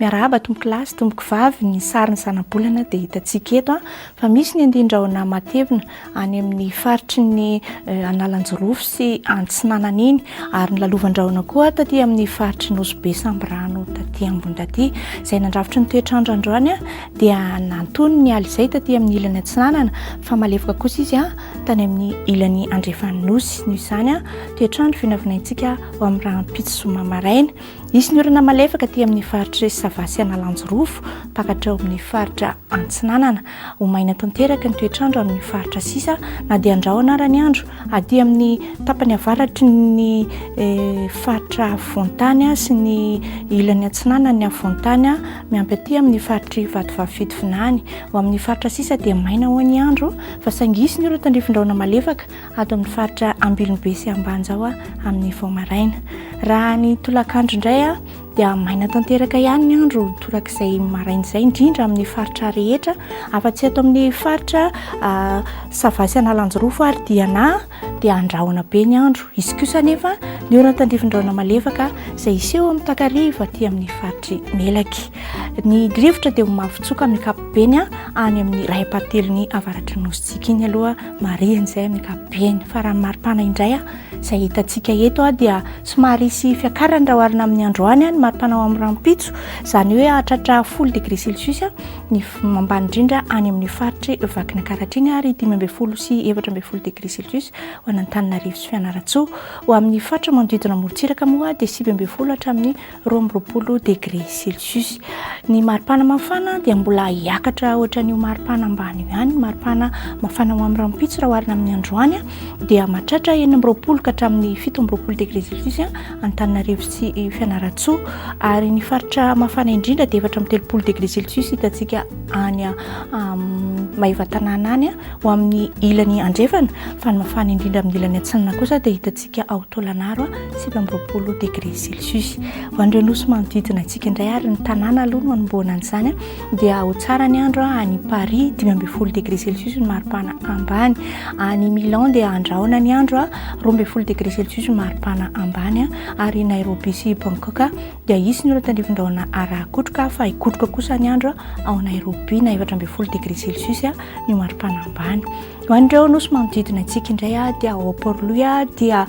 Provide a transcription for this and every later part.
miarahaba tomboko lasy tomboko vavy ny sariny zanabolana dia hitantsika eto fa misy ny andindraona matevina any amin'ny faritry ny Analanjorofo sy Antsinanana iny ary ny lalovandraona koa taty amin'ny faritry ny Osibe Sambrano taty ambony taty izay nandrafitra ny toetrandro androany dia nantony ny aly izay taty amin'ny ilany Antsinanana fa malefaka kosa izy tany amin'ny ilany Andrefanosy ny izany toetrandro vinavinaintsika ao amin'ny rahampitso zoma maraina isy ny orana malefaka aty amin'ny faritra Savasy Analanjorofo pakatra ao amin'ny faritra Antsinanana ho maina tanteraka ny toetrandro amin'ny faritra sisa na dia andrahona ara ny andro aty amin'ny tapany avaratry ny faritra Fontany sy ny ilany Antsinanana ny Fontany miampy aty amin'ny faritra Vatovavy ho amin'ny faritra sisa dia maina ho ny andro fa sangisy ny orana tandrifindraona malefaka ato amin'ny faritra Ambilobe sy Ambanjao amin'ny vao maraina raha ny tolakandro indray dia maina tanteraka ihany ny andro torak'izay maraina izay indrindra amin'ny faritra rehetra afa-tsy ato amin'ny faritra Savasy Analanjorofo ary dia andrahona be ny andro izy kosa nefa ny orana tandrifindraona malefaka izay iseho amin'ny takariva aty amin'ny faritry Melaky ny rivotra dia ho mavitsoka amin'ny ankapobeny any amin'ny ray apatelony avaratry nositsika iny aloha marihana izay amin'ny ankapobeny fa raha maripana indray izay hitantsika eto dia somary sy fiakarany raha oharina amin'ny androany ny maripana ao amin'ny rahampitso izany hoe hahatratra 10 degré celsius ny mambany indrindra any amin'ny faritry Vakina Karatriny ary 12 sy 14 degré celsius ho an'Antananarivo sy Fianarantsoa ho amin'ny faritra manodidina Morotsiraka moa dia 12 hatramin'ny 12 degré celsius ny maripana mafana dia mbola hiakatra ohatran'io maripana ambany ihany maripana mafana ao amin'ny rahampitso raha oharina amin'ny androany dia mahatratra 20 ka hatramin'ny 17 degré celsius Antananarivo sy Fianarantsoa ary ny faritra mafana indrindra dia 13 degré celsius hitantsika any Maivatanana any ho amin'ny ilany Andrefana fa ny mafana indrindra amin'ny ilany Antsinanana kosa dia hitantsika ao Tolanaro 17 degré celsius ho an'ireo nosy manodidina antsika indray ary ny tanàna aloha no anomboana an'izany dia ho tsara ny andro any Paris 12 degré celsius ny maripana ambany any Milan dia andrahona ny andro 12 degré celsius ny maripana ambany ary Nairobi sy Bangkok dia isy ny orana tandrifindraona arakotroka fa ikotroka kosa ny andro ao Nairobi na 14 degré celsius ny maripana ambany ho an'ireo nosy manodidina antsika indray dia ao Port-Louis dia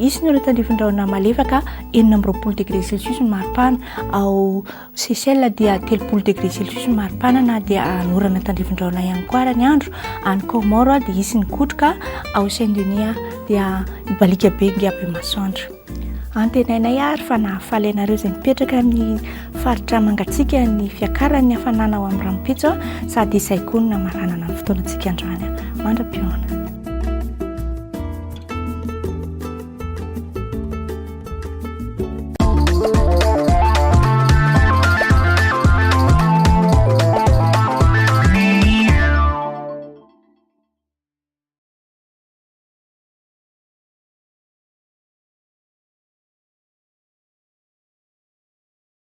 isy ny orana tandrifindraona malefaka 19 degré celsius ny maripana ao Seychelles dia 13 degré celsius ny maripana na dia anorana tandrifindraona ihany koa ara ny andro any Comore dia isy ny kotroka ao Saint-Denis dia ibalika be ngiabe masoandro antenainay ary fa nahafaly ianareo izay mipetraka amin'ny faritra mangatsika ny fiakaran'ny hafanana ao amin'ny rahampitso sady izay koa no namaranana ny fotoanantsika androany mandra-pioana